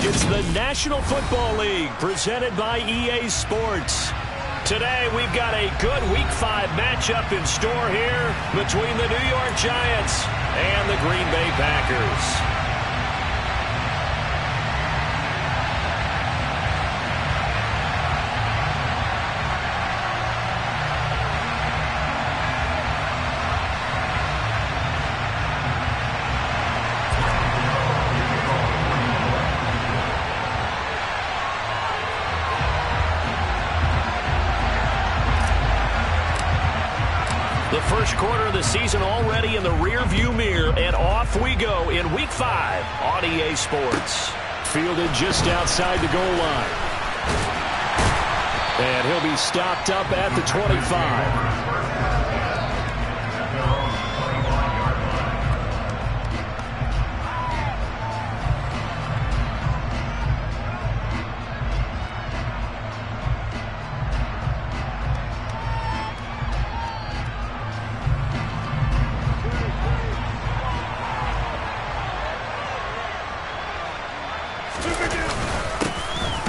It's the National Football League presented by EA Sports. Today we've got a good Week 5 matchup in store here between the New York Giants and the Green Bay Packers. First quarter of the season already in the rear-view mirror, and off we go in Week 5 on EA Sports. Fielded just outside the goal line. And he'll be stopped up at the 25.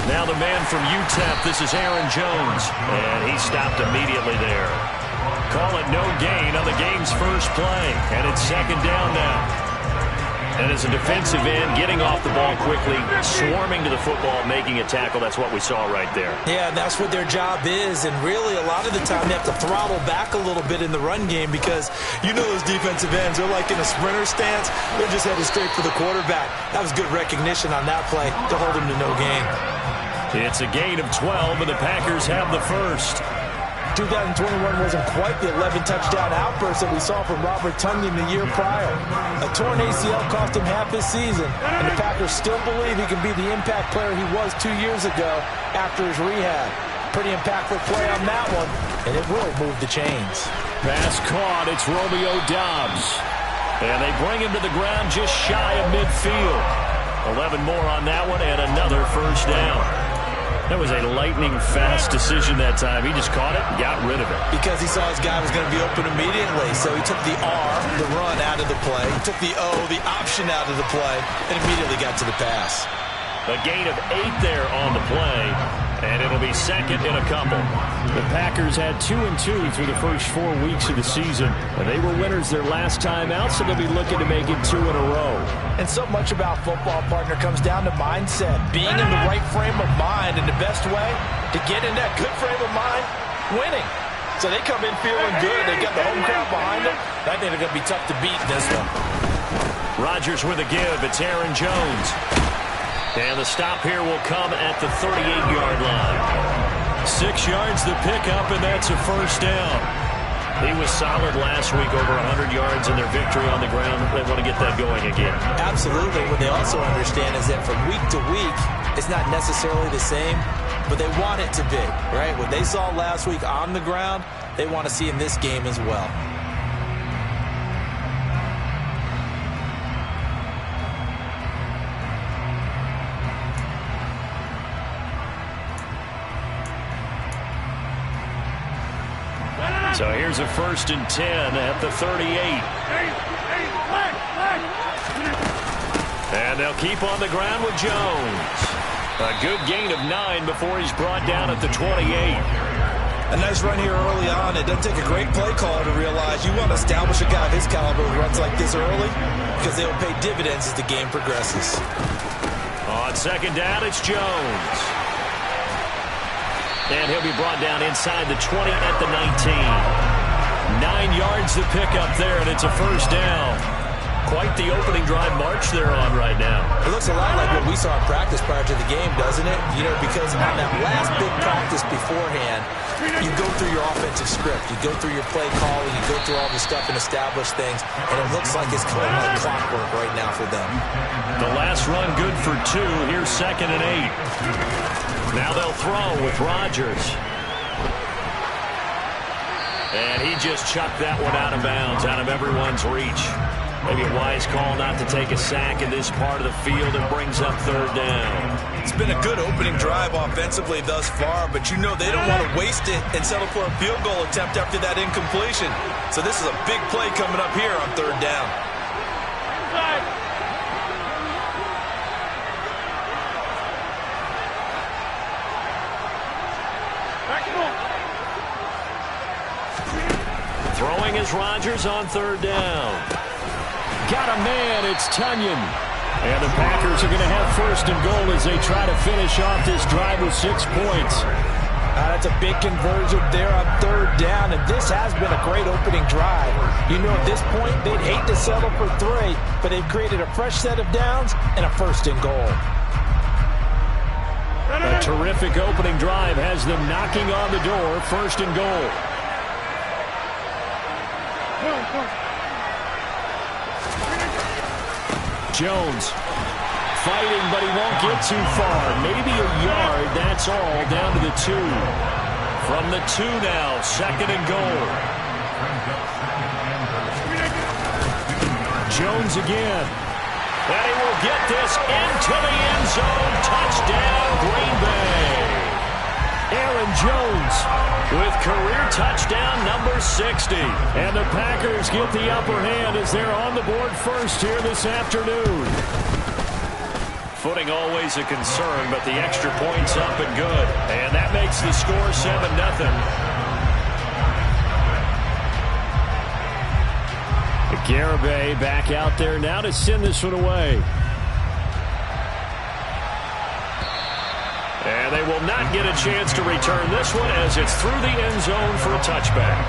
Now the man from UTEP, this is Aaron Jones, and he stopped immediately there. Call it no gain on the game's first play, and it's second down now. And as a defensive end, getting off the ball quickly, swarming to the football, making a tackle, that's what we saw right there. Yeah, that's what their job is, and really a lot of the time they have to throttle back a little bit in the run game because you know those defensive ends, they're like in a sprinter stance, they're just headed straight for the quarterback. That was good recognition on that play to hold him to no gain. It's a gain of 12, and the Packers have the first. 2021 wasn't quite the 11-touchdown outburst that we saw from Robert Tonyan the year prior. A torn ACL cost him half his season, and the Packers still believe he can be the impact player he was 2 years ago after his rehab. Pretty impactful play on that one, and it really moved the chains. Pass caught. It's Romeo Doubs. And they bring him to the ground just shy of midfield. 11 more on that one, and another first down. That was a lightning-fast decision that time. He just caught it and got rid of it. Because he saw his guy was going to be open immediately. So he took the R, the run, out of the play. He took the O, the option, out of the play, and immediately got to the pass. A gain of 8 there on the play, and it'll be second in a couple. The Packers had 2-2 through the first 4 weeks of the season, and they were winners their last time out, so they'll be looking to make it 2 in a row. And so much about football, partner, comes down to mindset, being in the right frame of mind, and the best way to get in that good frame of mind, winning. So they come in feeling good. They got the home crowd behind them. I think they're going to be tough to beat in this one. Rodgers with a give. It's Aaron Jones. And the stop here will come at the 38-yard line. 6 yards the pickup, and that's a first down. He was solid last week, over 100 yards in their victory on the ground. They want to get that going again. Absolutely. What they also understand is that from week to week, it's not necessarily the same, but they want it to be, right? What they saw last week on the ground, they want to see in this game as well. So here's a 1st and 10 at the 38. And they'll keep on the ground with Jones. A good gain of 9 before he's brought down at the 28. A nice run here early on. It doesn't take a great play caller to realize you want to establish a guy of his caliber who runs like this early because they will pay dividends as the game progresses. On second down, it's Jones. And he'll be brought down inside the 20 at the 19. 9 yards to pick up there, and it's a first down. Quite the opening drive march they're on right now. It looks a lot like what we saw in practice prior to the game, doesn't it? You know, because on that last big practice beforehand, you go through your offensive script. You go through your play calling. You go through all the stuff and establish things. And it looks like it's going like clockwork right now for them. The last run good for 2. Here's 2nd and 8. Now they'll throw with Rodgers. And he just chucked that one out of bounds, out of everyone's reach. Maybe a wise call not to take a sack in this part of the field. It brings up 3rd down. It's been a good opening drive offensively thus far, but you know they don't want to waste it and settle for a field goal attempt after that incompletion. So this is a big play coming up here on 3rd down. throwing is Rodgers on third down. Got a man. It's Tonyan. And the Packers are going to have first and goal as they try to finish off this drive with 6 points. That's a big conversion there on third down, and this has been a great opening drive. You know, at this point, they'd hate to settle for 3, but they've created a fresh set of downs and a first and goal. A terrific opening drive has them knocking on the door, first and goal. Jones fighting, but he won't get too far. Maybe a yard, that's all, down to the 2. From the 2 now, second and goal. Jones again. And he will get this into the end zone. Touchdown, Green Bay. Aaron Jones with career touchdown number 60. And the Packers get the upper hand as they're on the board first here this afternoon. Footing always a concern, but the extra point's up and good. And that makes the score 7-0. Garibay back out there now to send this one away. And they will not get a chance to return this one as it's through the end zone for a touchback.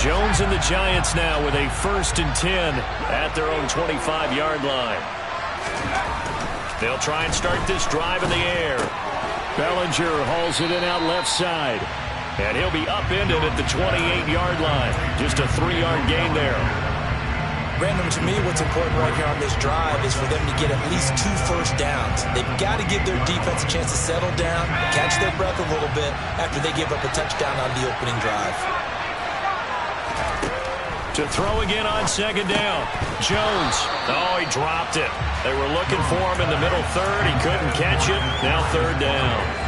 Jones and the Giants now with a 1st and 10 at their own 25-yard line. They'll try and start this drive in the air. Bellinger hauls it in out left side. And he'll be upended at the 28-yard line. Just a 3-yard gain there. Brandon, to me, what's important right here on this drive is for them to get at least 2 first downs. They've got to give their defense a chance to settle down, catch their breath a little bit after they give up a touchdown on the opening drive. To throw again on second down. Jones. Oh, he dropped it. They were looking for him in the middle third. He couldn't catch it. Now third down.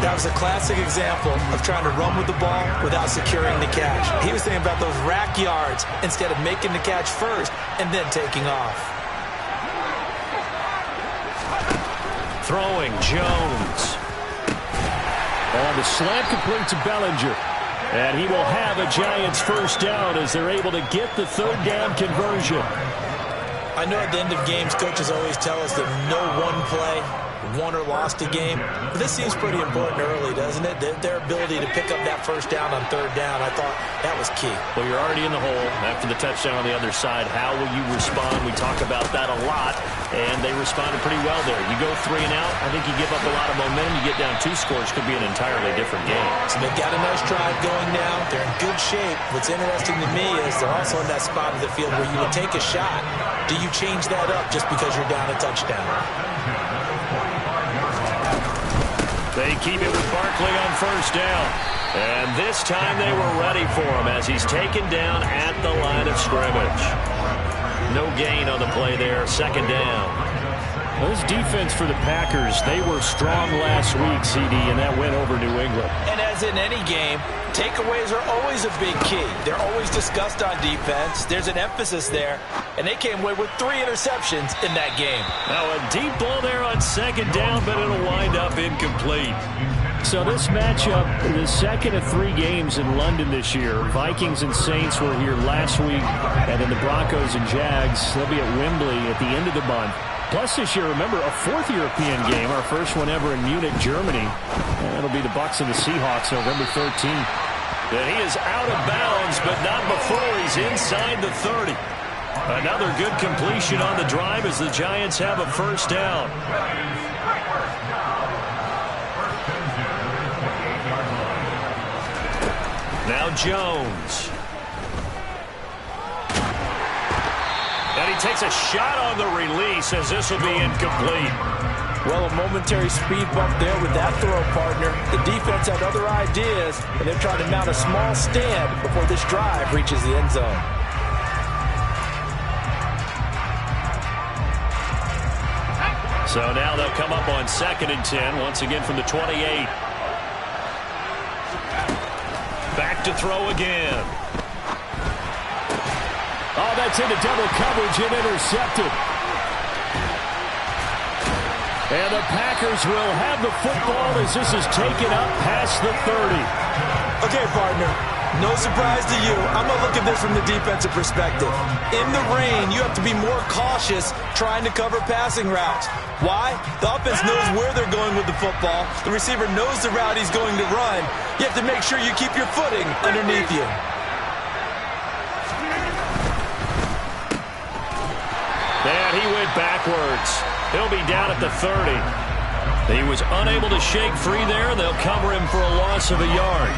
That was a classic example of trying to run with the ball without securing the catch. He was thinking about those rack yards instead of making the catch first and then taking off. Throwing Jones. On the slant complete to Bellinger. And he will have a Giants first down as they're able to get the third down conversion. I know at the end of games, coaches always tell us that no one play won or lost a game. But this seems pretty important early, doesn't it? Their ability to pick up that first down on third down, I thought that was key. Well, you're already in the hole after the touchdown on the other side. How will you respond? We talk about that a lot, and they responded pretty well there. You go 3 and out, I think you give up a lot of momentum. You get down 2 scores, could be an entirely different game. So they've got a nice drive going now. They're in good shape. What's interesting to me is they're also in that spot of the field where you would take a shot. Do you change that up just because you're down a touchdown? They keep it with Barkley on first down. And this time they were ready for him as he's taken down at the line of scrimmage. No gain on the play there, second down. Well, this defense for the Packers, they were strong last week, CD, and that went over New England. And as in any game, takeaways are always a big key. They're always discussed on defense. There's an emphasis there, and they came away with 3 interceptions in that game. Now a deep ball there on second down, but it'll wind up incomplete. So this matchup, the second of 3 games in London this year. Vikings and Saints were here last week, and then the Broncos and Jags, they'll be at Wembley at the end of the month. Plus this year, remember, a 4th European game, our first one ever in Munich, Germany. And it'll be the Bucs and the Seahawks November 13th. And he is out of bounds, but not before he's inside the 30. Another good completion on the drive as the Giants have a first down. Now Jones. And he takes a shot on the release as this will be incomplete. Well, a momentary speed bump there with that throw, partner. The defense had other ideas, and they're trying to mount a small stand before this drive reaches the end zone. So now they'll come up on 2nd and 10, once again from the 28. Back to throw again. Oh, that's into double coverage and intercepted. And the Packers will have the football as this is taken up past the 30. Okay, partner, no surprise to you. I'm going to look at this from the defensive perspective. In the rain, you have to be more cautious trying to cover passing routes. Why? The offense knows where they're going with the football. The receiver knows the route he's going to run. You have to make sure you keep your footing underneath you. And he went backwards. He'll be down at the 30. He was unable to shake free there. They'll cover him for a loss of a yard.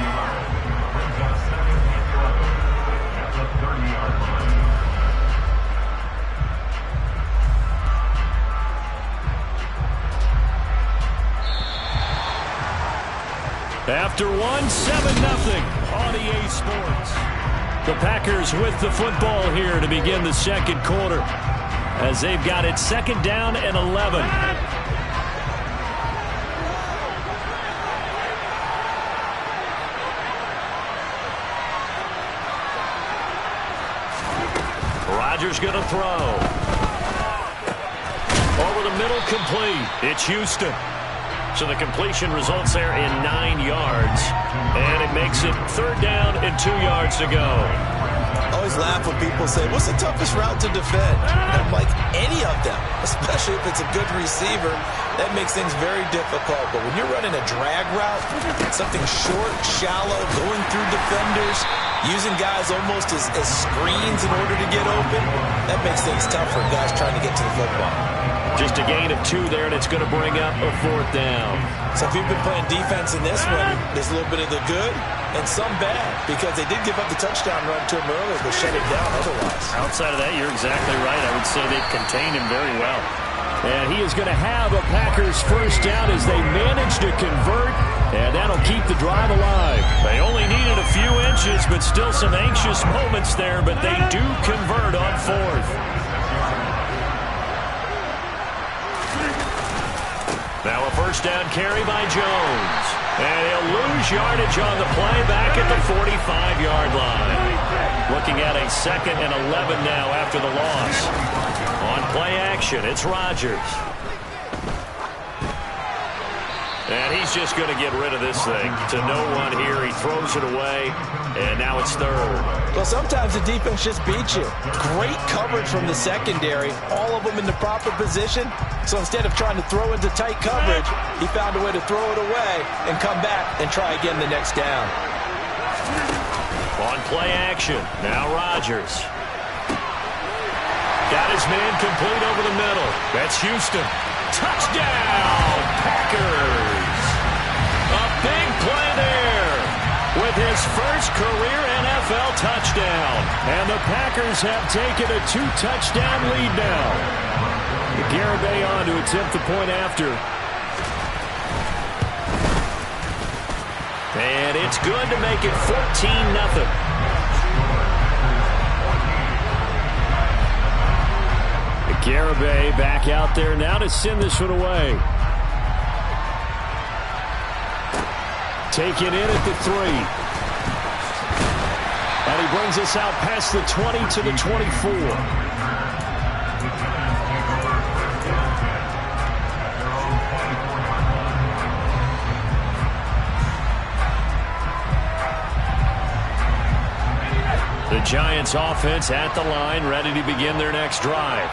After one, 7-0 on EA Sports. The Packers with the football here to begin the second quarter, as they've got it second down and 11. Rodgers going to throw. Over the middle, complete. It's Houston. So the completion results there in 9 yards. And it makes it third down and 2 yards to go. I always laugh when people say, what's the toughest route to defend? I'm like, any of them, especially if it's a good receiver. That makes things very difficult. But when you're running a drag route, something short, shallow, going through defenders, using guys almost as screens in order to get open, that makes things tough for guys trying to get to the football. Just a gain of 2 there, and it's going to bring up a fourth down. So if you've been playing defense in this one, there's a little bit of the good and some bad, because they did give up the touchdown run to him earlier, but shut him down otherwise. Outside of that, you're exactly right. I would say they've contained him very well. And he is going to have a Packers first down as they manage to convert, and that'll keep the drive alive. They only needed a few inches, but still some anxious moments there, but they do convert on fourth. Now a first down carry by Jones. And he'll lose yardage on the play back at the 45-yard line. Looking at a 2nd and 11 now after the loss. On play action, it's Rodgers. And he's just going to get rid of this thing to no one here. He throws it away, and now it's third. Well, sometimes the defense just beats you. Great coverage from the secondary, all of them in the proper position. So instead of trying to throw into tight coverage, he found a way to throw it away and come back and try again the next down. On play action, now Rodgers. Got his man complete over the middle. That's Houston. Touchdown, Packers! A big play there with his first career NFL touchdown. And the Packers have taken a 2-touchdown lead now. Garibay on to attempt the point after. And it's good to make it 14-0. Garibay back out there now to send this one away. Taken in at the 3. And he brings us out past the 20 to the 24. The Giants offense at the line, ready to begin their next drive.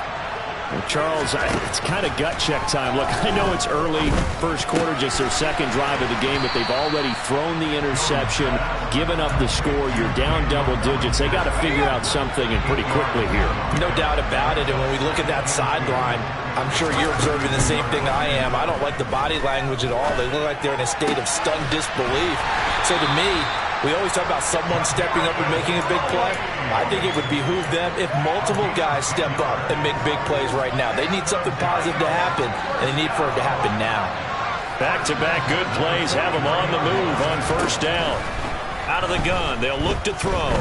And Charles, it's kind of gut check time. Look, I know it's early, first quarter, just their second drive of the game, but they've already thrown the interception, given up the score. You're down double digits. They got to figure out something, and pretty quickly here. No doubt about it, and when we look at that sideline, I'm sure you're observing the same thing I am. I don't like the body language at all. They look like they're in a state of stunned disbelief. So to me, we always talk about someone stepping up and making a big play. I think it would behoove them if multiple guys step up and make big plays right now. They need something positive to happen, and they need for it to happen now. Back-to-back good plays have them on the move on first down. Out of the gun, they'll look to throw.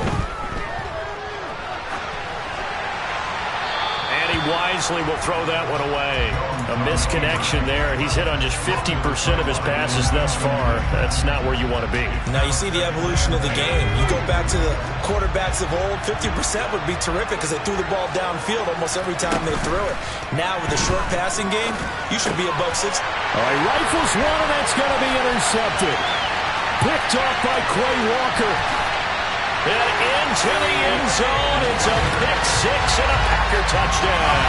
And he wisely will throw that one away. A misconnection there. He's hit on just 50% of his passes thus far. That's not where you want to be. Now you see the evolution of the game. You go back to the quarterbacks of old, 50% would be terrific because they threw the ball downfield almost every time they threw it. Now with the short passing game, you should be above 6. All right, rifles one, and that's going to be intercepted. Picked off by Quay Walker. And into the end zone. It's a pick six and a Packer touchdown.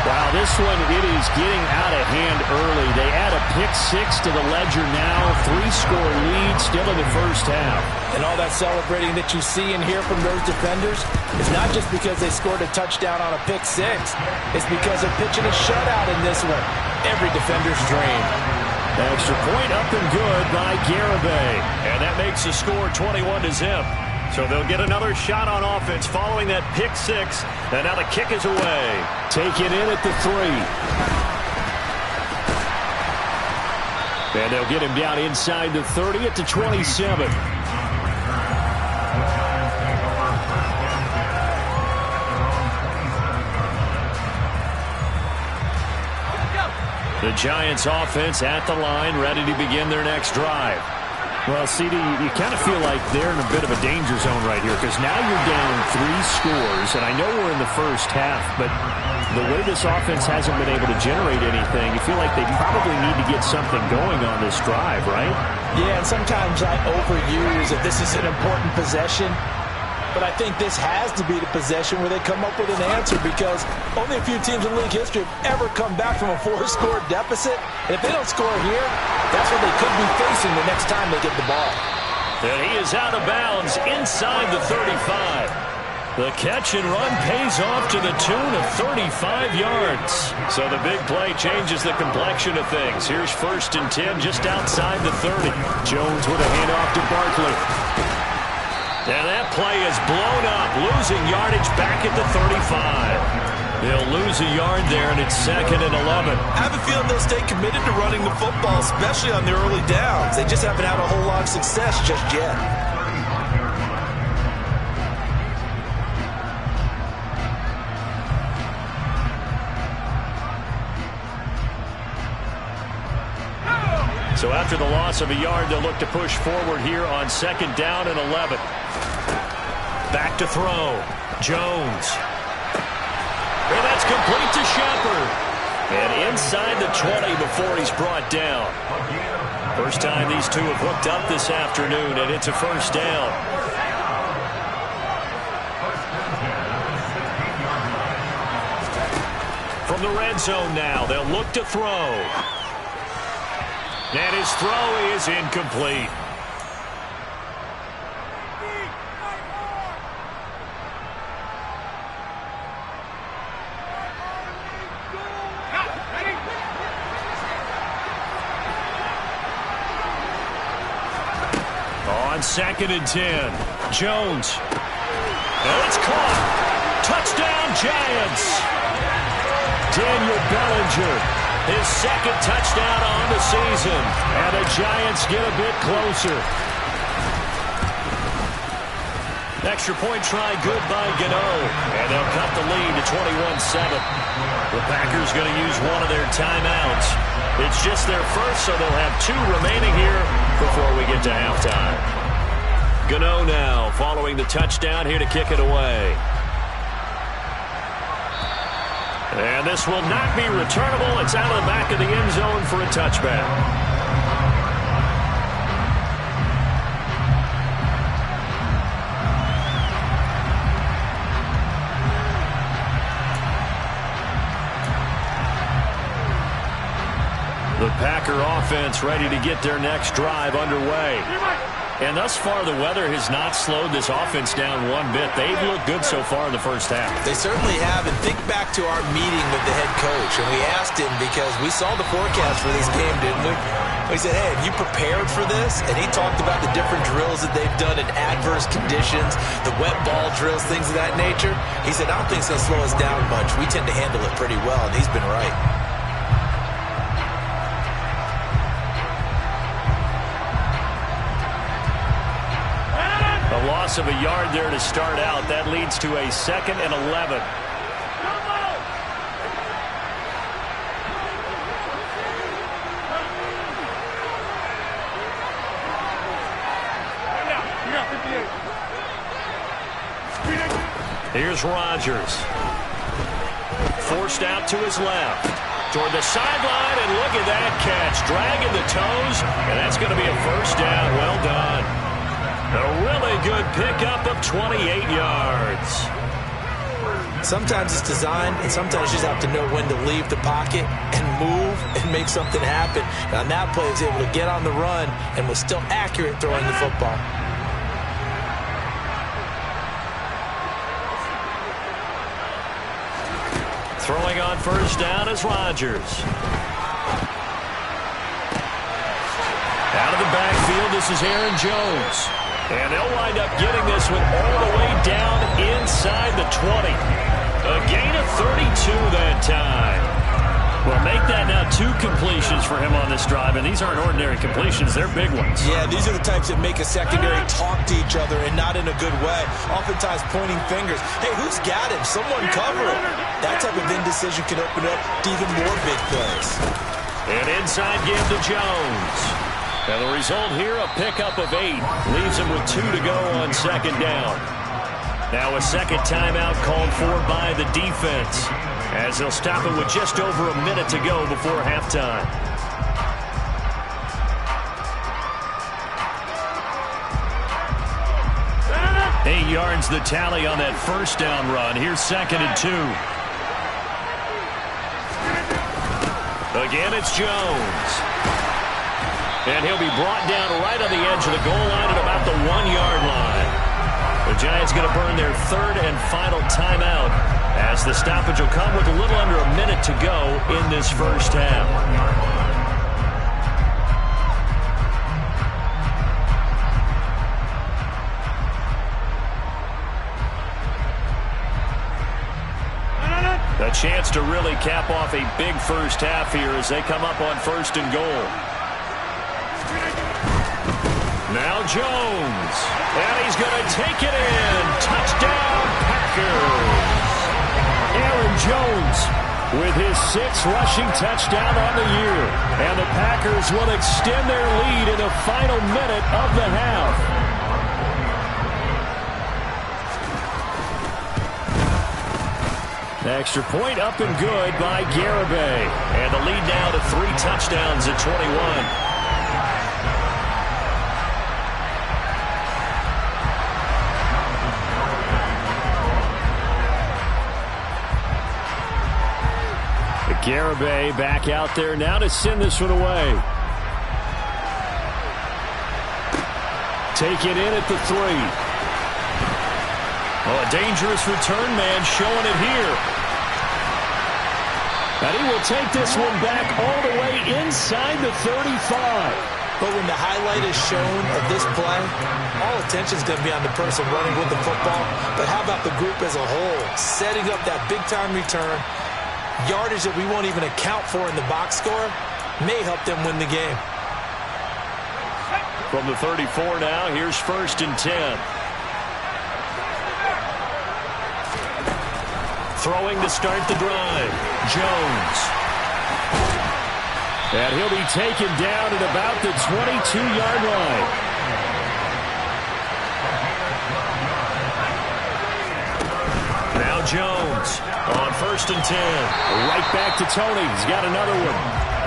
Wow, this one, it is getting out of hand early. They add a pick six to the ledger now. 3-score lead still in the first half. And all that celebrating that you see and hear from those defenders is not just because they scored a touchdown on a pick six. It's because they're pitching a shutout in this one. Every defender's dream. Extra point up and good by Garibay. And that makes the score 21-0. So they'll get another shot on offense following that pick six. And now the kick is away. Taken in at the 3. And they'll get him down inside the 30 at the 27. The Giants offense at the line, ready to begin their next drive. Well, CD, you kind of feel like they're in a bit of a danger zone right here because now you're down 3 scores, and I know we're in the first half, but the way this offense hasn't been able to generate anything, you feel like they probably need to get something going on this drive, right? Yeah, and sometimes I overuse that this is an important possession. But I think this has to be the possession where they come up with an answer because only a few teams in league history have ever come back from a 4-score deficit. And if they don't score here, that's what they could be facing the next time they get the ball. And he is out of bounds inside the 35. The catch and run pays off to the tune of 35 yards. So the big play changes the complexion of things. Here's 1st and 10 just outside the 30. Jones with a handoff to Barkley. And that play is blown up, losing yardage back at the 35. They'll lose a yard there, and it's 2nd and 11. I have a feeling they'll stay committed to running the football, especially on the early downs. They just haven't had a whole lot of success just yet. So after the loss of a yard, they'll look to push forward here on 2nd down and 11. Back to throw. Jones. And that's complete to Shepard. And inside the 20 before he's brought down. First time these two have hooked up this afternoon, and it's a 1st down. From the red zone now, they'll look to throw. And his throw is incomplete. On 2nd and 10, Jones. And it's caught. Touchdown, Giants. Daniel Bellinger. His 2nd touchdown on the season. And the Giants get a bit closer. Extra point try good by Gano. And they'll cut the lead to 21-7. The Packers going to use one of their timeouts. It's just their first, so they'll have 2 remaining here before we get to halftime. Gano now following the touchdown here to kick it away. And this will not be returnable. It's out of the back of the end zone for a touchback. The Packer offense ready to get their next drive underway. And thus far, the weather has not slowed this offense down one bit. They've looked good so far in the first half. They certainly have. And think back to our meeting with the head coach. And we asked him because we saw the forecast for this game, didn't we? We said, hey, have you prepared for this? And he talked about the different drills that they've done in adverse conditions, the wet ball drills, things of that nature. He said, I don't think it's going to slow us down much. We tend to handle it pretty well, and he's been right. A loss of a yard there to start out. That leads to a 2nd and 11. Here's Rodgers. Forced out to his left. Toward the sideline, and look at that catch. Dragging the toes, and that's going to be a first down. Well done. A really good pickup of 28 yards. Sometimes it's designed, and sometimes you just have to know when to leave the pocket and move and make something happen. And on that play, he was able to get on the run and was still accurate throwing the football. Throwing on first down is Rodgers. Out of the backfield, this is Aaron Jones. And they'll wind up getting this one all the way down inside the 20. A gain of 32 that time. Well, make that now 2 completions for him on this drive, and these aren't ordinary completions. They're big ones. Yeah, these are the types that make a secondary talk to each other, and not in a good way. Oftentimes pointing fingers. Hey, who's got him? Someone cover him. That type of indecision can open up to even more big plays. An inside give to Jones. And the result here, a pickup of 8. Leaves him with 2 to go on second down. Now a second timeout called for by the defense, as they'll stop it with just over a minute to go before halftime. Eight yards the tally on that first down run. Here's second and 2. Again, it's Jones. And he'll be brought down right on the edge of the goal line at about the 1-yard line. The Giants going to burn their third and final timeout, as the stoppage will come with a little under a minute to go in this first half. A chance to really cap off a big first half here as they come up on first and goal. Now Jones, and he's going to take it in. Touchdown, Packers. Aaron Jones with his 6th rushing touchdown on the year. And the Packers will extend their lead in the final minute of the half. Extra point up and good by Garibay. And the lead now to 3 touchdowns at 21. Garibay back out there now to send this one away. Take it in at the 3. Oh, a dangerous return man showing it here. And he will take this one back all the way inside the 35. But when the highlight is shown of this play, all attention is going to be on the person running with the football. But how about the group as a whole, setting up that big-time return? Yardage that we won't even account for in the box score may help them win the game. From the 34 now, here's first and 10. Throwing to start the drive, Jones. And he'll be taken down at about the 22-yard line. Now Jones on first and 10. Right back to Tony. He's got another one.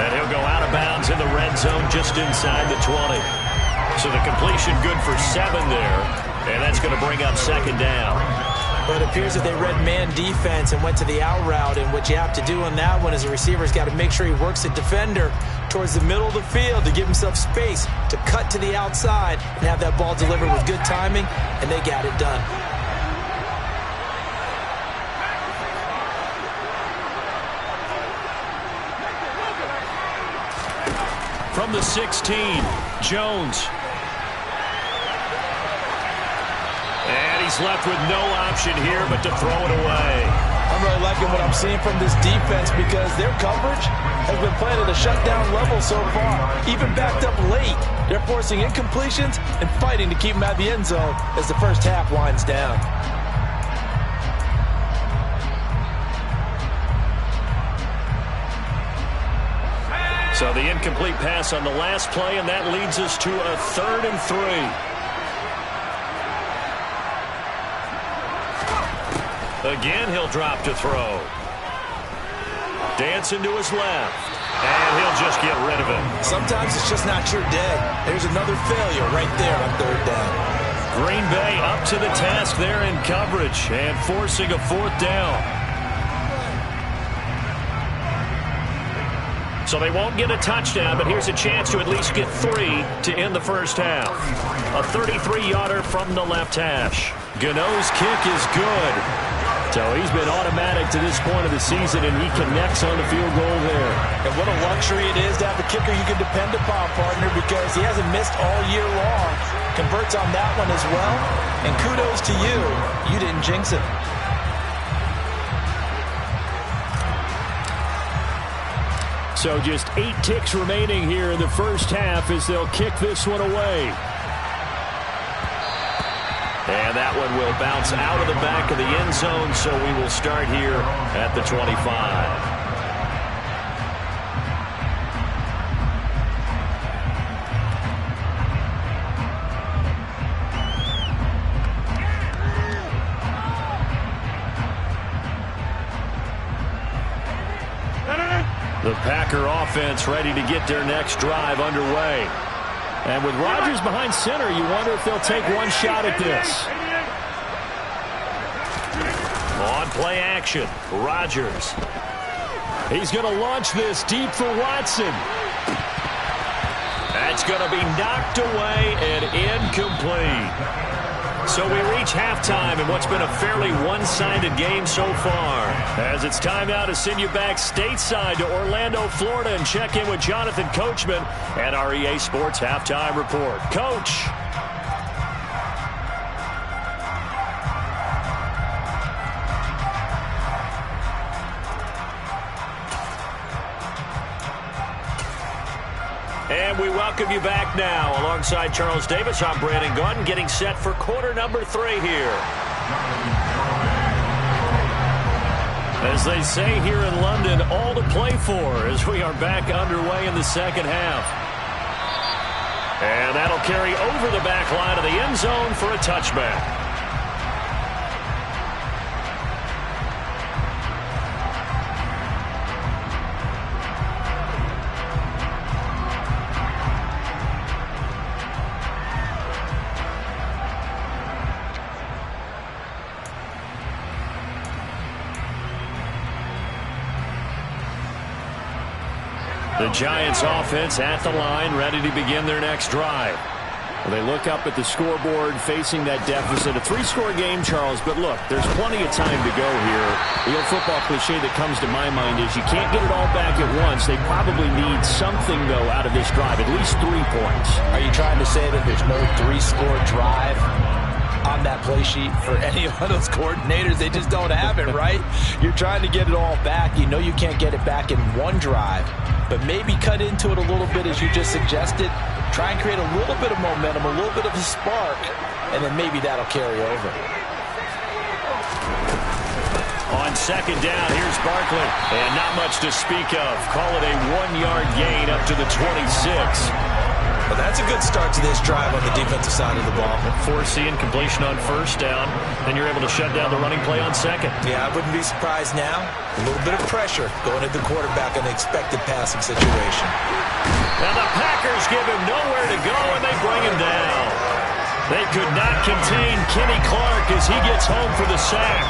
And he'll go out of bounds in the red zone just inside the 20. So the completion good for 7 there. And that's going to bring up second down. But it appears that they read man defense and went to the out route. And what you have to do on that one is the receiver's got to make sure he works the defender towards the middle of the field to give himself space to cut to the outside and have that ball delivered with good timing. And they got it done. From the 16, Jones. And he's left with no option here but to throw it away. I'm really liking what I'm seeing from this defense because their coverage has been playing at a shutdown level so far. Even backed up late, they're forcing incompletions and fighting to keep them out of the end zone as the first half winds down. So the incomplete pass on the last play, and that leads us to a 3rd and 3. Again, he'll drop to throw. Dancing to his left. And he'll just get rid of it. Sometimes it's just not your day. There's another failure right there on third down. Green Bay up to the task there in coverage and forcing a fourth down. So they won't get a touchdown, but here's a chance to at least get 3 to end the first half. A 33-yarder from the left hash. Gano's kick is good. So he's been automatic to this point of the season, and he connects on the field goal there. And what a luxury it is to have a kicker you can depend upon, partner, because he hasn't missed all year long. Converts on that one as well. And kudos to you. You didn't jinx it. So just 8 ticks remaining here in the first half as they'll kick this one away. And that one will bounce out of the back of the end zone, so we will start here at the 25. The Packer offense ready to get their next drive underway. And with Rodgers behind center, you wonder if they'll take one shot at this. On play action, Rodgers. He's going to launch this deep for Watson. That's going to be knocked away and incomplete. So we reach halftime in what's been a fairly one-sided game so far. As it's time now to send you back stateside to Orlando, Florida, and check in with Jonathan Coachman at our EA Sports Halftime Report. Coach. And we welcome you back now. Alongside Charles Davis, I'm Brandon Gaudin, getting set for quarter number 3 here. As they say here in London, all to play for as we are back underway in the second half. And that'll carry over the back line of the end zone for a touchback. The Giants offense at the line, ready to begin their next drive. Well, they look up at the scoreboard, facing that deficit. A 3-score game, Charles, but look, there's plenty of time to go here. The old football cliche that comes to my mind is you can't get it all back at once. They probably need something, though, out of this drive, at least 3 points. Are you trying to say that there's no 3-score drive on that play sheet for any of those coordinators? They just don't have it, right? You're trying to get it all back. You know you can't get it back in one drive, but maybe cut into it a little bit as you just suggested. Try and create a little bit of momentum, a little bit of a spark, and then maybe that'll carry over. On second down, here's Barkley, and not much to speak of. Call it a 1-yard gain up to the 26. Well, that's a good start to this drive on the defensive side of the ball. Forcing completion on first down, then you're able to shut down the running play on second. Yeah, I wouldn't be surprised now. A little bit of pressure going at the quarterback in the expected passing situation. Now the Packers give him nowhere to go, and they bring him down. They could not contain Kenny Clark as he gets home for the sack.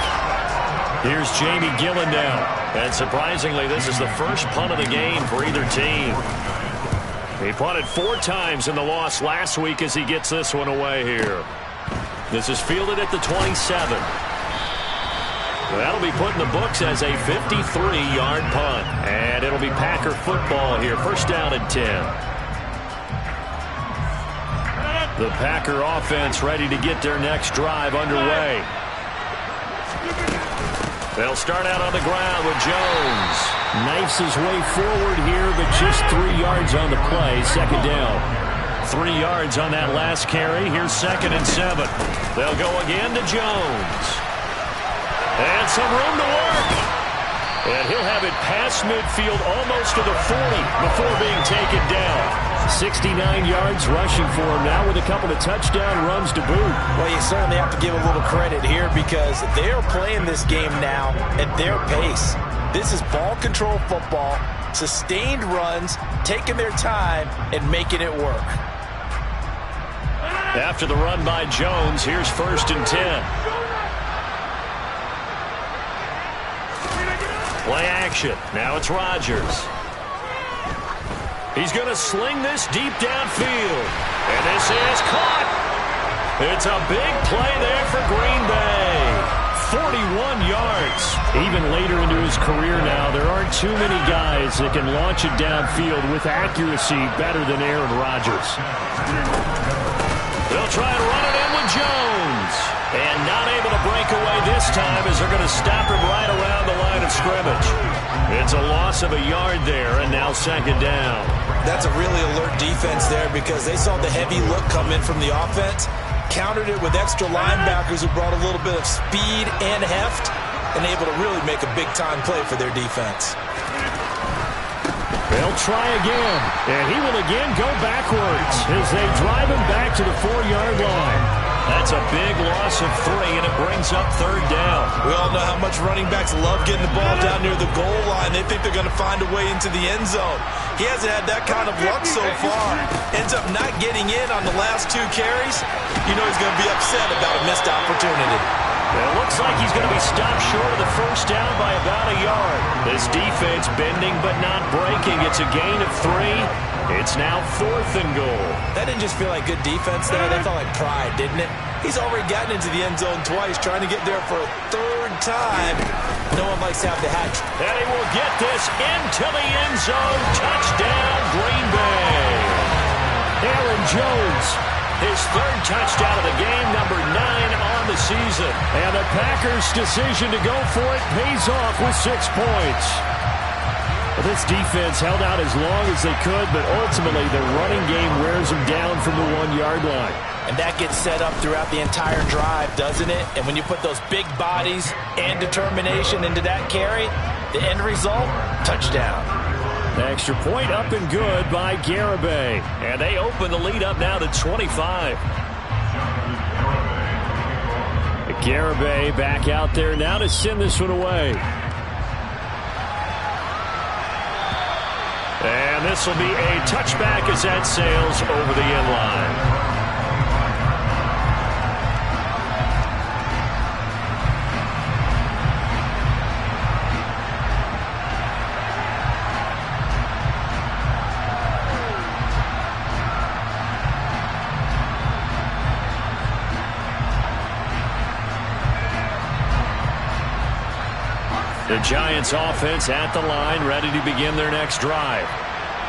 Here's Jamie Gillen now. And surprisingly, this is the first punt of the game for either team. He punted 4 times in the loss last week as he gets this one away here. This is fielded at the 27. That'll be put in the books as a 53-yard punt. And it'll be Packer football here. First down and 10. The Packer offense ready to get their next drive underway. They'll start out on the ground with Jones. Knifes his way forward here, but just 3 yards on the play. Second down. 3 yards on that last carry. Here's second and 7. They'll go again to Jones. And some room to work. And he'll have it past midfield almost to the 40 before being taken down. 69 yards rushing for him now with a couple of touchdown runs to boot. Well, you certainly have to give a little credit here because they are playing this game now at their pace. This is ball control football, sustained runs, taking their time and making it work. After the run by Jones, here's 1st and 10. Play action. Now it's Rodgers. He's going to sling this deep downfield. And this is caught. It's a big play there for Green Bay. 41 yards. Even later into his career now, there aren't too many guys that can launch it downfield with accuracy better than Aaron Rodgers. They'll try and run it in with Jones. And not able to break away this time as they're going to stop him right around the line of scrimmage. It's a loss of a yard there, and now 2nd down. That's a really alert defense there because they saw the heavy look come in from the offense, countered it with extra linebackers who brought a little bit of speed and heft, and able to really make a big-time play for their defense. They'll try again, and he will again go backwards as they drive him back to the 4-yard line. That's a big loss of 3, and it brings up 3rd down. We all know how much running backs love getting the ball down near the goal line. They think they're going to find a way into the end zone. He hasn't had that kind of luck so far. Ends up not getting in on the last 2 carries. You know he's going to be upset about a missed opportunity. It looks like he's going to be stopped short of the 1st down by about a yard. This defense bending but not breaking. It's a gain of 3. It's now 4th and goal. That didn't just feel like good defense there. They felt like pride, didn't it? He's already gotten into the end zone twice, trying to get there for a 3rd time. No one likes to have the hat trick. And he will get this into the end zone. Touchdown, Green Bay. Aaron Jones, his 3rd touchdown of the game, number 9 on the season. And the Packers' decision to go for it pays off with 6 points. Well, this defense held out as long as they could, but ultimately the running game wears them down from the 1-yard line. And that gets set up throughout the entire drive, doesn't it? And when you put those big bodies and determination into that carry, the end result, touchdown. Extra point up and good by Garibay. And they open the lead up now to 25. Garibay back out there now to send this one away. And this will be a touchback as that sails over the end line. The Giants offense at the line, ready to begin their next drive.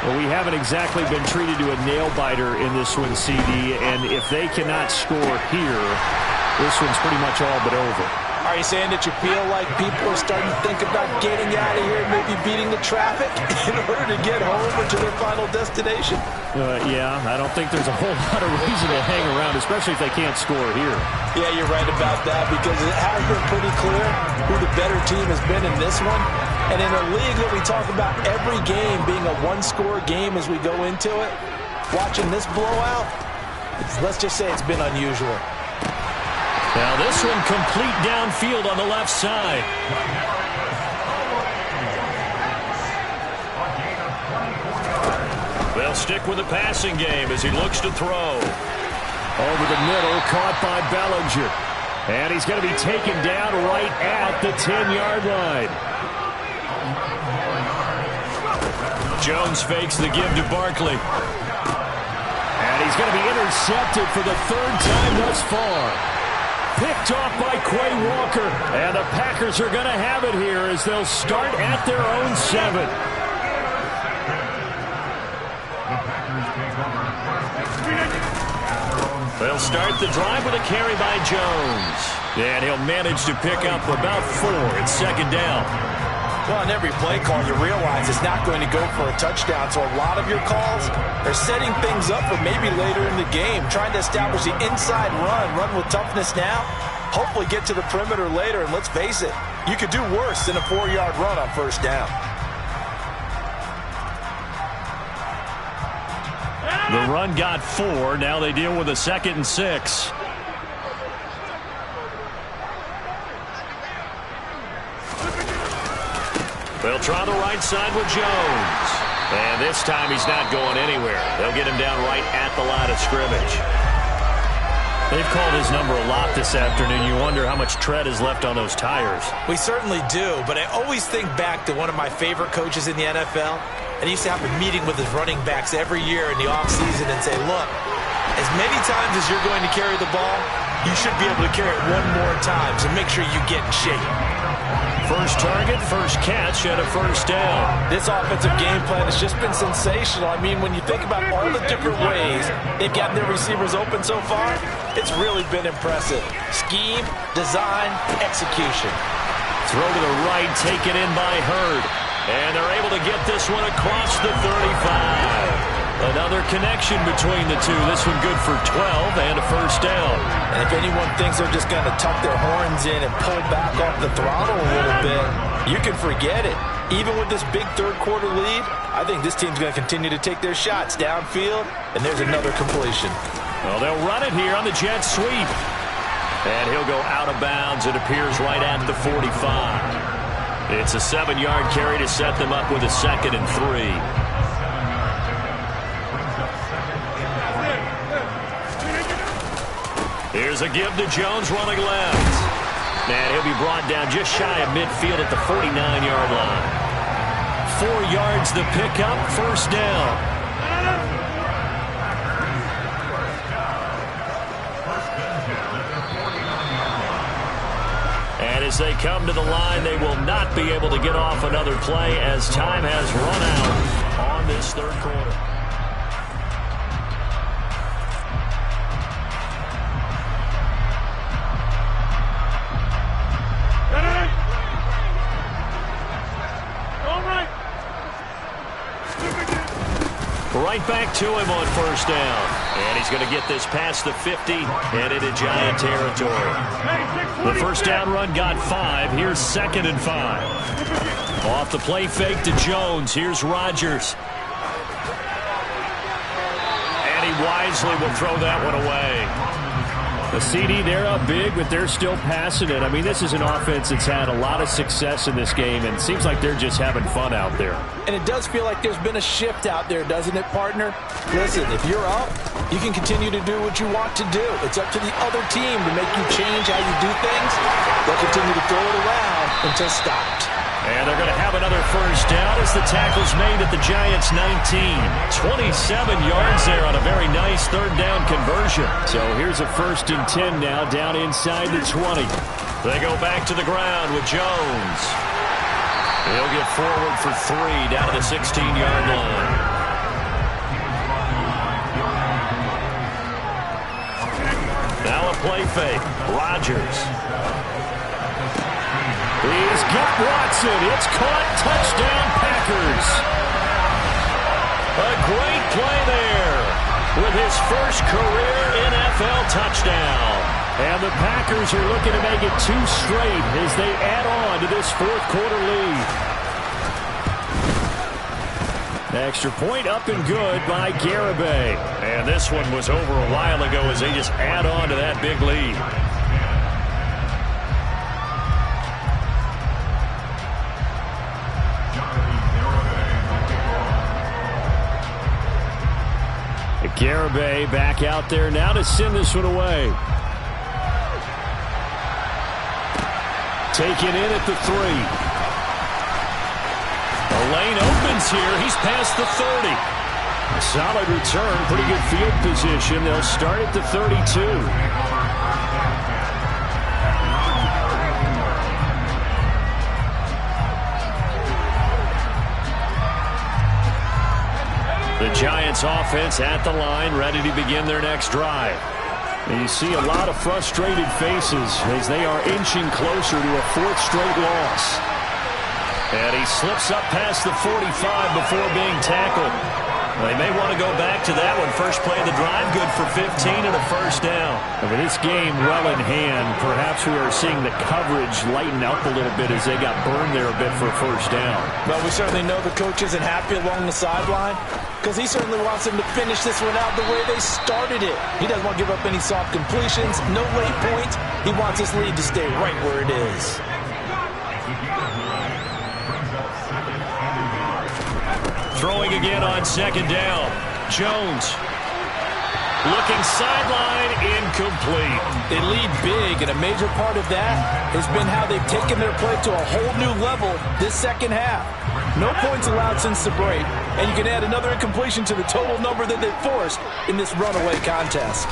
Well, we haven't exactly been treated to a nail-biter in this one, CD, and if they cannot score here, this one's pretty much all but over. Are you saying that you feel like people are starting to think about getting out of here and maybe beating the traffic in order to get home or to their final destination? Yeah, I don't think there's a whole lot of reason to hang around, especially if they can't score here. Yeah, you're right about that because it has been pretty clear who the better team has been in this one. And in a league that we talk about every game being a one-score game as we go into it, watching this blowout, let's just say it's been unusual. Now this one complete downfield on the left side. They'll stick with the passing game as he looks to throw. Over the middle, caught by Bellinger. And he's going to be taken down right at the 10-yard line. Jones fakes the give to Barkley. And he's going to be intercepted for the 3rd time thus far. Picked off by Quay Walker. And the Packers are going to have it here as they'll start at their own 7. They'll start the drive with a carry by Jones. And he'll manage to pick up about 4. It's 2nd down. Well, on every play call, you realize it's not going to go for a touchdown. So a lot of your calls are setting things up for maybe later in the game, trying to establish the inside run with toughness now, hopefully get to the perimeter later. And let's face it, you could do worse than a 4-yard run on 1st down. The run got 4. Now they deal with a 2nd and 6. They'll try the right side with Jones. And this time he's not going anywhere. They'll get him down right at the line of scrimmage. They've called his number a lot this afternoon. You wonder how much tread is left on those tires. We certainly do, but I always think back to one of my favorite coaches in the NFL. And he used to have a meeting with his running backs every year in the offseason and say, look, as many times as you're going to carry the ball, you should be able to carry it one more time, so make sure you get in shape. First target, first catch, and a first down. This offensive game plan has just been sensational. I mean, when you think about all the different ways they've gotten their receivers open so far, it's really been impressive. Scheme, design, execution. Throw to the right, taken in by Hurd. And they're able to get this one across the 35. Another connection between the two. This one good for 12 and a first down. And if anyone thinks they're just going to tuck their horns in and pull back off the throttle a little bit, you can forget it. Even with this big third-quarter lead, I think this team's going to continue to take their shots downfield, and there's another completion. Well, they'll run it here on the jet sweep. And he'll go out of bounds. It appears right at the 45. It's a 7-yard carry to set them up with a 2nd and 3. Here's a give to Jones running left. And he'll be brought down just shy of midfield at the 49-yard line. 4 yards the pickup, first down. And as they come to the line, they will not be able to get off another play as time has run out on this third quarter. Right back to him on first down. And he's going to get this past the 50 and into Giant territory. The first down run got 5. Here's 2nd and 5. Off the play fake to Jones. Here's Rodgers. And he wisely will throw that one away. The CD, they're up big, but they're still passing it. I mean, this is an offense that's had a lot of success in this game, and it seems like they're just having fun out there. And it does feel like there's been a shift out there, doesn't it, partner? Listen, if you're up, you can continue to do what you want to do. It's up to the other team to make you change how you do things. They'll continue to throw it around until stopped. And they're going to have another first down as the tackle's made at the Giants' 19. 27 yards there on a very nice third down conversion. So here's a 1st and 10 now down inside the 20. They go back to the ground with Jones. He'll get forward for 3 down to the 16-yard line. Now a play fake. Rodgers. He's got Watson. It's caught. Touchdown, Packers. A great play there with his first career NFL touchdown. And the Packers are looking to make it 2 straight as they add on to this fourth-quarter lead. Extra point up and good by Garibay. And this one was over a while ago as they just add on to that big lead. Garibay back out there now to send this one away. Taken in at the 3. The lane opens here. He's past the 30. A solid return. Pretty good field position. They'll start at the 32. The Giants offense at the line, ready to begin their next drive. And you see a lot of frustrated faces as they are inching closer to a 4th straight loss. And he slips up past the 45 before being tackled. Well, they may want to go back to that one. First play of the drive, good for 15 and a first down. And with this game well in hand, perhaps we are seeing the coverage lighten up a little bit as they got burned there a bit for a first down. Well, we certainly know the coach isn't happy along the sideline because he certainly wants them to finish this one out the way they started it. He doesn't want to give up any soft completions, no late points. He wants his lead to stay right where it is. Throwing again on second down. Jones looking sideline, incomplete. They lead big, and a major part of that has been how they've taken their play to a whole new level this second half. No points allowed since the break, and you can add another incompletion to the total number that they've forced in this runaway contest.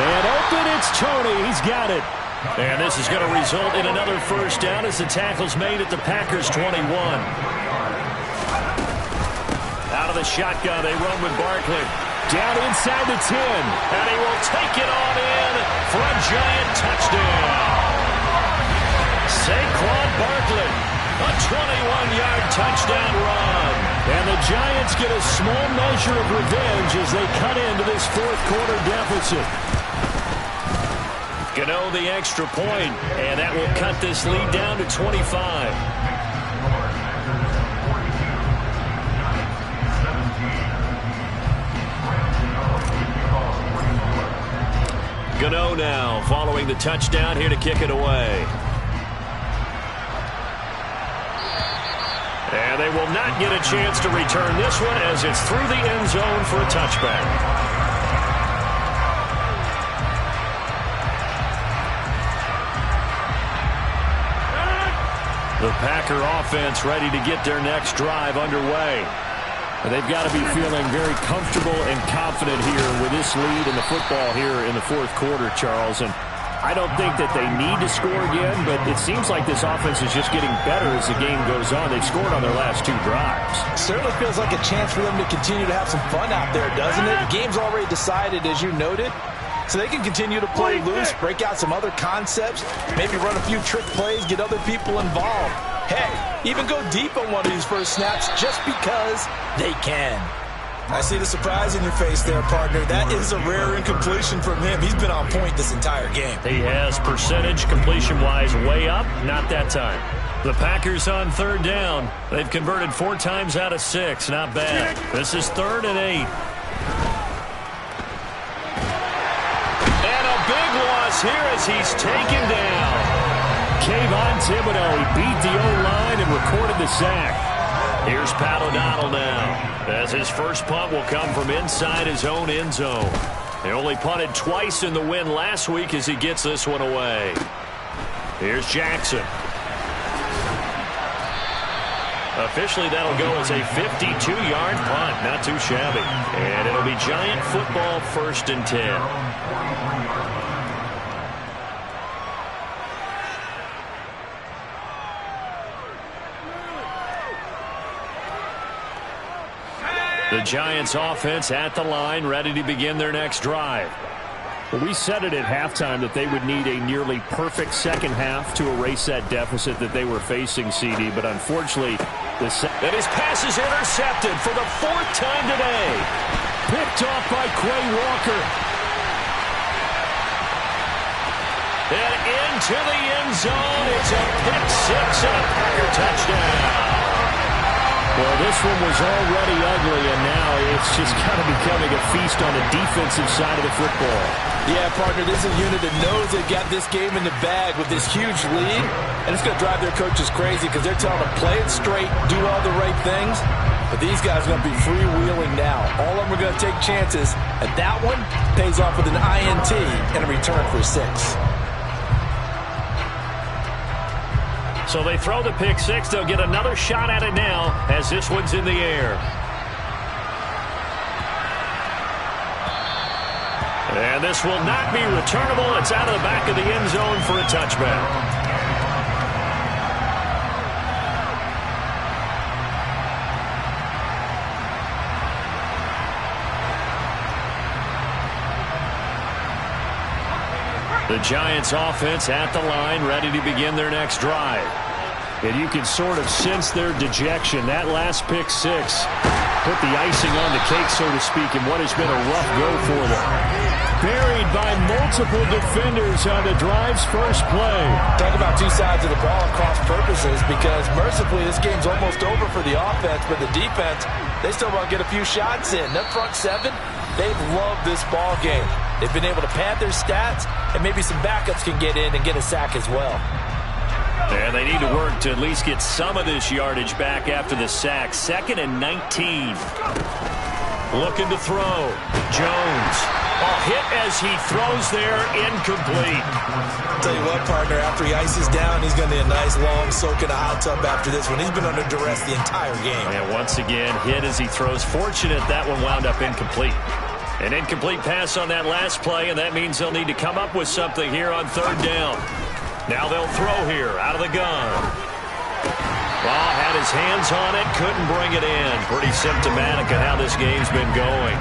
Man open, it's Tony. He's got it. And this is going to result in another first down as the tackle's made at the Packers' 21. Out of the shotgun, they run with Barkley. Down inside the 10. And he will take it on in for a giant touchdown. Saquon Barkley, a 21-yard touchdown run. And the Giants get a small measure of revenge as they cut into this fourth quarter deficit. Gano the extra point, and that will cut this lead down to 25. Gano now following the touchdown here to kick it away. And they will not get a chance to return this one as it's through the end zone for a touchback. The Packer offense ready to get their next drive underway. They've got to be feeling very comfortable and confident here with this lead in the football here in the fourth quarter, Charles. And I don't think that they need to score again, but it seems like this offense is just getting better as the game goes on. They've scored on their last two drives. Certainly feels like a chance for them to continue to have some fun out there, doesn't it? The game's already decided, as you noted. So they can continue to play loose, break out some other concepts, maybe run a few trick plays, get other people involved. Heck, even go deep on one of these first snaps just because they can. I see the surprise in your face there, partner. That is a rare incompletion from him. He's been on point this entire game. He has percentage completion-wise way up, not that time. The Packers on third down. They've converted 4 times out of 6. Not bad. This is 3rd and 8. Here as he's taken down. Kayvon Thibodeau, he beat the O-line and recorded the sack. Here's Pat O'Donnell now, as his first punt will come from inside his own end zone. They only punted twice in the win last week as he gets this one away. Here's Jackson. Officially, that'll go as a 52-yard punt. Not too shabby. And it'll be Giant football 1st and 10. The Giants offense at the line, ready to begin their next drive. Well, we said it at halftime that they would need a nearly perfect second half to erase that deficit that they were facing, CD, but unfortunately, and his pass is intercepted for the 4th time today. Picked off by Quay Walker. And into the end zone, it's a pick 6 and a Packer touchdown. Well, this one was already ugly, and now it's just kind of becoming a feast on the defensive side of the football. Yeah, partner, this is a unit that knows they've got this game in the bag with this huge lead, and it's going to drive their coaches crazy because they're telling them play it straight, do all the right things, but these guys are going to be freewheeling now. All of them are going to take chances, and that one pays off with an INT and a return for 6. So they throw the pick 6. They'll get another shot at it now as this one's in the air. And this will not be returnable. It's out of the back of the end zone for a touchback. The Giants offense at the line, ready to begin their next drive. And you can sort of sense their dejection. That last pick six put the icing on the cake, so to speak, in what has been a rough go for them. Buried by multiple defenders on the drive's first play. Talk about two sides of the ball at cross purposes, because mercifully this game's almost over for the offense, but the defense, they still want to get a few shots in. That front seven, they've loved this ball game. They've been able to pad their stats, and maybe some backups can get in and get a sack as well. And they need to work to at least get some of this yardage back after the sack. 2nd and 19. Looking to throw. Jones. Hit as he throws there. Incomplete. Tell you what, partner, after he ices down, he's going to need a nice long soak in a hot tub after this one. He's been under duress the entire game. And once again, hit as he throws. Fortunate that one wound up incomplete. An incomplete pass on that last play, and that means they'll need to come up with something here on 3rd down. Now they'll throw here out of the gun. Ball had his hands on it, couldn't bring it in. Pretty symptomatic of how this game's been going.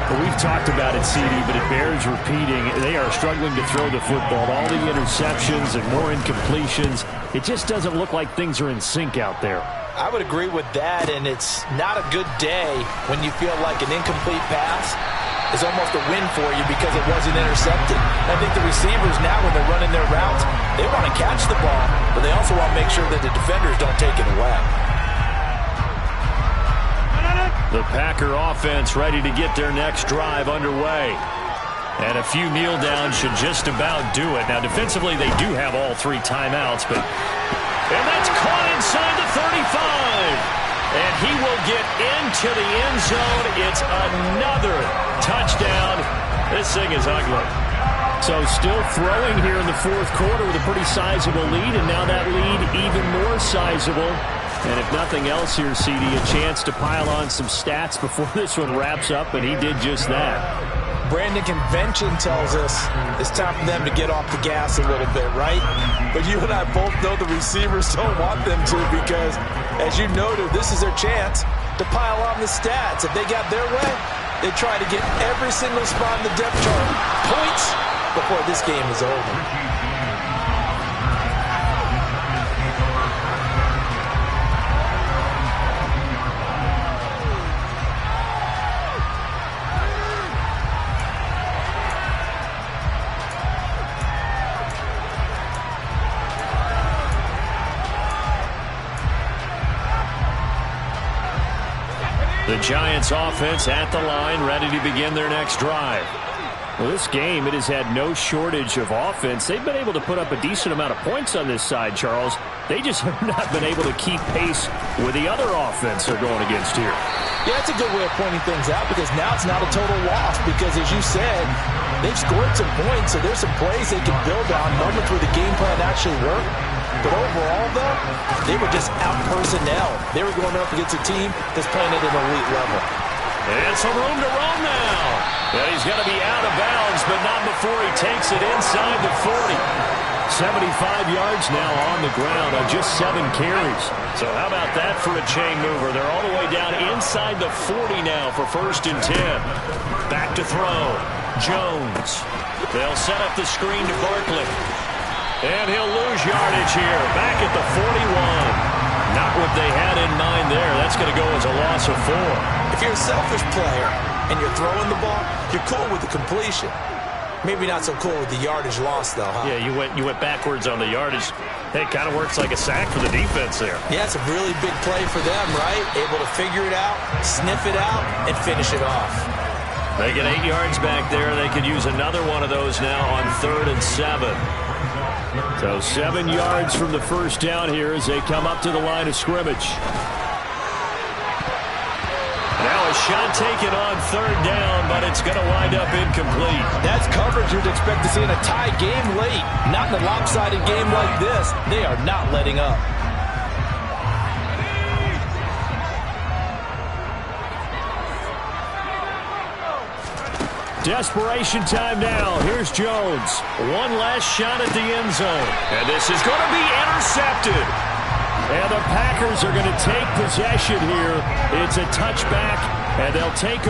Well, we've talked about it, CD, but it bears repeating. They are struggling to throw the football. All the interceptions and more incompletions. It just doesn't look like things are in sync out there. I would agree with that, and it's not a good day when you feel like an incomplete pass is almost a win for you because it wasn't intercepted. I think the receivers now, when they're running their routes, they want to catch the ball, but they also want to make sure that the defenders don't take it away. The Packer offense ready to get their next drive underway. And a few kneel downs should just about do it. Now, defensively, they do have all 3 timeouts, but... And that's caught inside the 35. And he will get into the end zone. It's another touchdown. This thing is ugly. So still throwing here in the 4th quarter with a pretty sizable lead, and now that lead even more sizable. And if nothing else here, CD, a chance to pile on some stats before this one wraps up, and he did just that. Brandon, convention tells us it's time for them to get off the gas a little bit, right? But you and I both know the receivers don't want them to, because, as you noted, this is their chance to pile on the stats. If they got their way, they try to get every single spot in the depth chart points before this game is over. The Giants offense at the line, ready to begin their next drive. Well, this game, it has had no shortage of offense. They've been able to put up a decent amount of points on this side, Charles. They just have not been able to keep pace with the other offense they're going against here. Yeah, that's a good way of pointing things out, because now it's not a total loss, because, as you said, they've scored some points, so there's some plays they can build on, moments where the game plan actually worked. But overall, though, they were just out-personnel. They were going up against a team that's playing at an elite level. And some room to roam now. And he's going to be out of bounds, but not before he takes it inside the 40. 75 yards now on the ground on just 7 carries. So how about that for a chain mover? They're all the way down inside the 40 now for 1st and 10. Back to throw. Jones. They'll set up the screen to Barkley. And he'll lose yardage here. Back at the 41. Not what they had in mind there. That's going to go as a loss of 4. If you're a selfish player and you're throwing the ball, you're cool with the completion. Maybe not so cool with the yardage loss, though, huh? Yeah, you went backwards on the yardage. Hey, it kind of works like a sack for the defense there. Yeah, it's a really big play for them, right? Able to figure it out, sniff it out, and finish it off. They get 8 yards back there. They could use another one of those now on 3rd and 7. So 7 yards from the first down here as they come up to the line of scrimmage. Now a shot taken on 3rd down, but it's going to wind up incomplete. That's coverage you'd expect to see in a tie game late. Not in a lopsided game like this. They are not letting up. Desperation time now. Here's Jones. One last shot at the end zone. And this is going to be intercepted. And the Packers are going to take possession here. It's a touchback, and they'll take